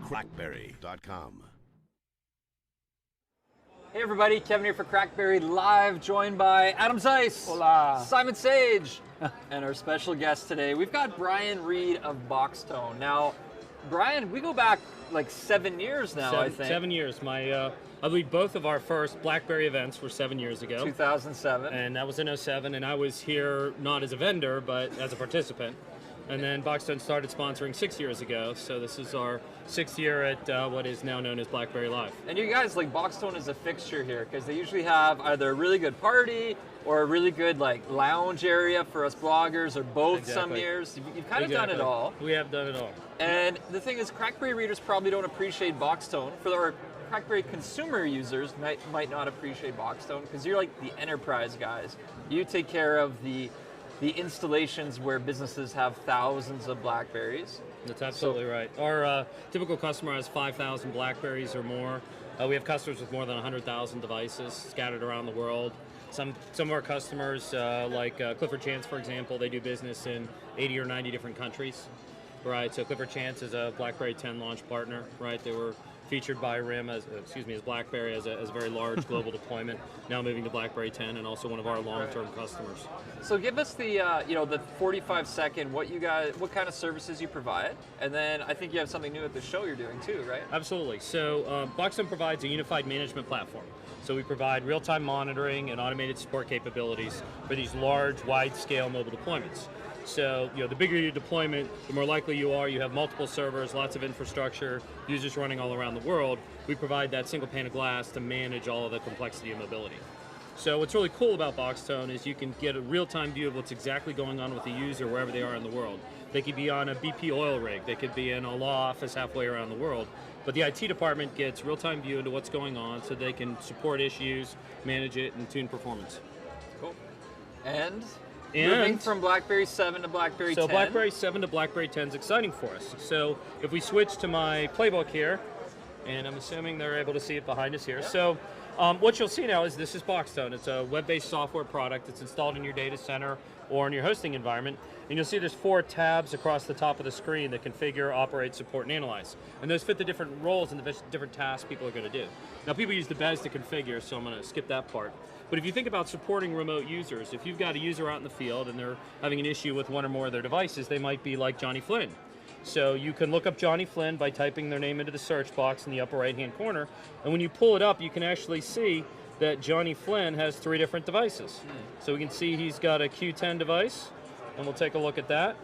Crackberry.com. Hey everybody, Kevin here for Crackberry Live, joined by Adam Zeiss, Hola. Simon Sage, and our special guest today. We've got Brian Reed of Boxtone. Now, Brian, we go back like 7 years now, I think. 7 years. I believe both of our first BlackBerry events were 7 years ago. 2007. And that was in '07, and I was here not as a vendor, but as a participant. And then Boxtone started sponsoring 6 years ago, so this is our 6th year at what is now known as BlackBerry Live. And you guys, like, Boxtone is a fixture here, because they usually have either a really good party or a really good, like, lounge area for us bloggers, or both. Exactly. Some years. You've kind of done it all. We have done it all. And the thing is, Crackberry readers probably don't appreciate Boxtone. For our Crackberry consumer users might not appreciate Boxtone, because you're like the enterprise guys. You take care of the installations where businesses have thousands of BlackBerries. That's absolutely right. Our typical customer has 5,000 BlackBerries or more. We have customers with more than 100,000 devices scattered around the world. Some of our customers, like Clifford Chance, for example, they do business in 80 or 90 different countries. Right, so Clifford Chance is a BlackBerry 10 launch partner. Right, they were featured by RIM as BlackBerry as a very large global deployment. Now moving to BlackBerry 10, and also one of our long-term customers. So give us the the 45-second what kind of services you provide, and then I think you have something new at the show you're doing too, right? Absolutely. So Boxtone provides a unified management platform. So we provide real-time monitoring and automated support capabilities for these large, wide-scale mobile deployments. So, the bigger your deployment, the more likely you are. You have multiple servers, lots of infrastructure, users running all around the world. We provide that single pane of glass to manage all of the complexity of mobility. So what's really cool about Boxtone is you can get a real-time view of what's exactly going on with the user wherever they are in the world. They could be on a BP oil rig, they could be in a law office halfway around the world, but the IT department gets real-time view into what's going on so they can support issues, manage it, and tune performance. Cool. And moving from BlackBerry 7 to BlackBerry 10. So BlackBerry 7 to BlackBerry 10 is exciting for us. So if we switch to my playbook here, and I'm assuming they're able to see it behind us here. Yep. So what you'll see now is this is Boxtone. It's a web-based software product. It's installed in your data center or in your hosting environment. And you'll see there's 4 tabs across the top of the screen that configure, operate, support, and analyze. And those fit the different roles and the different tasks people are going to do. Now people use the BES to configure, so I'm going to skip that part. But if you think about supporting remote users, if you've got a user out in the field and they're having an issue with one or more of their devices, they might be like Johnny Flynn. So you can look up Johnny Flynn by typing their name into the search box in the upper right-hand corner, and when you pull it up, you can actually see that Johnny Flynn has 3 different devices. So we can see he's got a Q10 device, and we'll take a look at that.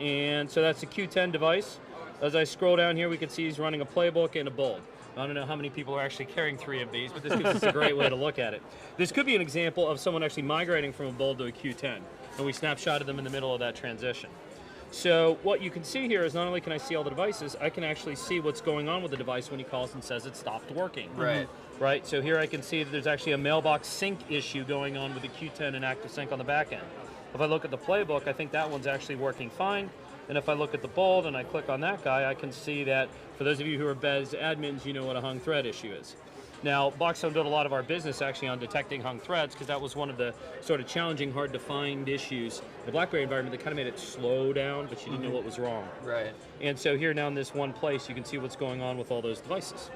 And so that's a Q10 device. As I scroll down here, we can see he's running a playbook and a bulb. I don't know how many people are actually carrying 3 of these, but this gives us a great way to look at it. This could be an example of someone actually migrating from a bulb to a Q10, and we snapshotted them in the middle of that transition. So what you can see here is not only can I see all the devices, I can actually see what's going on with the device when he calls and says it stopped working. Right. Right, so here I can see that there's actually a mailbox sync issue going on with the Q10 and Active Sync on the back end. If I look at the playbook, I think that one's actually working fine. And if I look at the bulb and I click on that guy, I can see that, for those of you who are BES admins, you know what a hung thread issue is. Now, Boxtone did a lot of our business actually on detecting hung threads, because that was one of the sort of challenging, hard to find issues in the BlackBerry environment that kind of made it slow down, but you didn't know what was wrong. Right. And so here now in this one place, you can see what's going on with all those devices.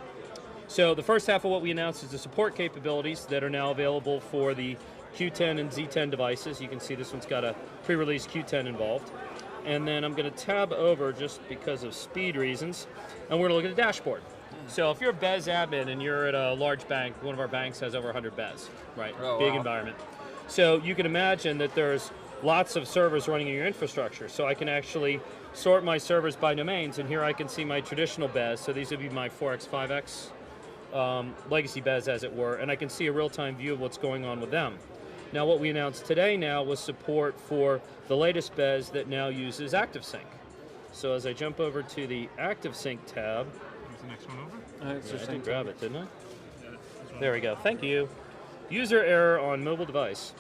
So the first half of what we announced is the support capabilities that are now available for the Q10 and Z10 devices. You can see this one's got a pre-release Q10 involved. And then I'm going to tab over just because of speed reasons, and we're going to look at the dashboard. So if you're a BES admin and you're at a large bank, one of our banks has over 100 BES, right? Oh, big wow. environment. So you can imagine that there's lots of servers running in your infrastructure. So I can actually sort my servers by domains, and here I can see my traditional BES. So these would be my 4X, 5X legacy BES, as it were, and I can see a real-time view of what's going on with them. Now what we announced today now was support for the latest BES that now uses Active Sync. So as I jump over to the Active Sync tab, the next one over? I did grab it, didn't I? Yeah, there we go, thank you. User error on mobile device.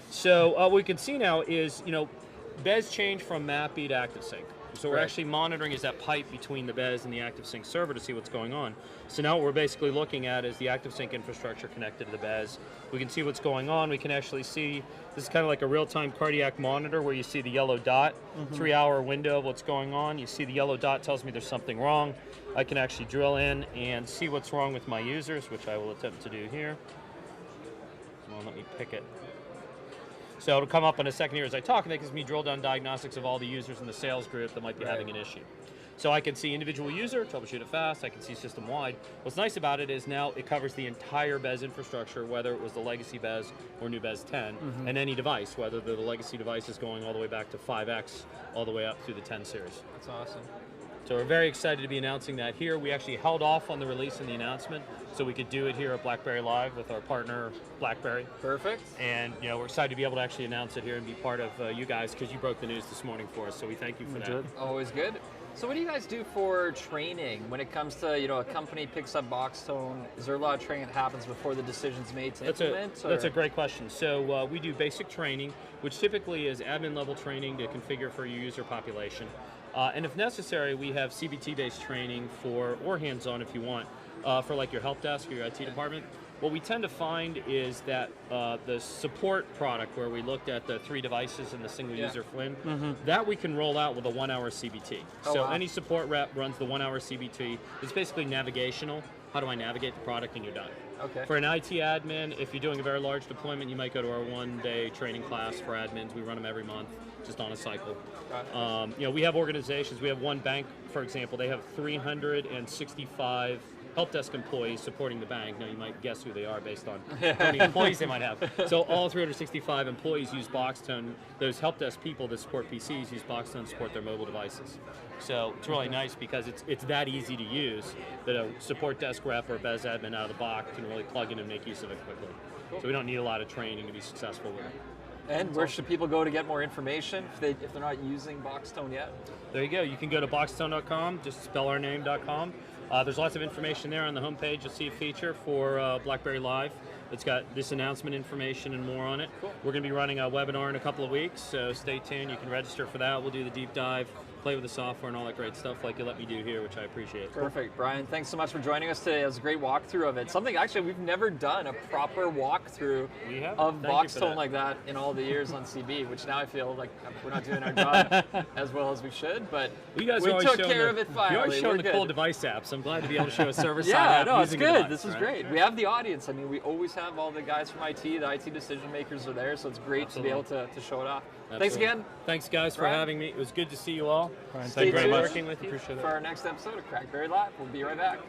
So what we can see now is, BES changed from MAPI to Active Sync. So we're Right. actually monitoring is that pipe between the BES and the ActiveSync server to see what's going on. So now what we're basically looking at is the ActiveSync infrastructure connected to the BES. We can see what's going on. We can actually see, this is kind of like a real-time cardiac monitor where you see the yellow dot, 3-hour window of what's going on. You see the yellow dot tells me there's something wrong. I can actually drill in and see what's wrong with my users, which I will attempt to do here. Well, let me pick it. So it'll come up in a second here as I talk, and that gives me drill down diagnostics of all the users in the sales group that might be having an issue. So I can see individual user, troubleshoot it fast, I can see system-wide. What's nice about it is now it covers the entire BES infrastructure, whether it was the legacy BES or new BES 10, and any device, whether the legacy device is going all the way back to 5X, all the way up through the 10 series. That's awesome. So we're very excited to be announcing that here. We actually held off on the release and the announcement so we could do it here at BlackBerry Live with our partner, BlackBerry. Perfect. And we're excited to be able to actually announce it here and be part of you guys because you broke the news this morning for us. So we thank you for that. Always good. So what do you guys do for training when it comes to, a company picks up Boxtone? Is there a lot of training that happens before the decision's made to implement? That's a great question. So we do basic training, which typically is admin level training to configure for your user population. And if necessary, we have CBT-based training or hands-on if you want, for like your help desk or your IT department. What we tend to find is that the support product, where we looked at the 3 devices and the single user Flynn, that we can roll out with a 1-hour CBT. So any support rep runs the 1-hour CBT. It's basically navigational. How do I navigate the product, and you're done. Okay. For an IT admin, if you're doing a very large deployment, you might go to our 1-day training class for admins. We run them every month, just on a cycle. We have organizations. We have one bank, for example. They have 365 help desk employees supporting the bank. Now you might guess who they are based on how many employees they might have. So all 365 employees use Boxtone. Those help desk people that support PCs use Boxtone to support their mobile devices. So it's really nice because it's that easy to use that a support desk rep or a BES admin out of the box can really plug in and make use of it quickly. So we don't need a lot of training to be successful with it. And where should people go to get more information if they're not using Boxtone yet? There you go. You can go to boxtone.com, just spell our name.com. There's lots of information there on the homepage. You'll see a feature for BlackBerry Live. It's got this announcement information and more on it. Cool. We're going to be running a webinar in a couple of weeks, so stay tuned. You can register for that. We'll do the deep dive, play with the software and all that great stuff like you let me do here, which I appreciate. Perfect. Brian, thanks so much for joining us today. It was a great walkthrough of it. Something actually we've never done, a proper walkthrough of Boxtone like that in all the years on CB, which now I feel like we're not doing our job as well as we should, but we took care of it finally. You're always showing the cool device apps. I'm glad to be able to show a server-side app. Yeah, no, it's good. Device, this is great. We have the audience. I mean, we always have all the guys from IT, the IT decision makers are there, so it's great to be able to show it off. Absolutely. Thanks again. Thanks, guys, for having me. It was good to see you all. Stay tuned working with you. for our next episode of Crackberry Live. We'll be right back.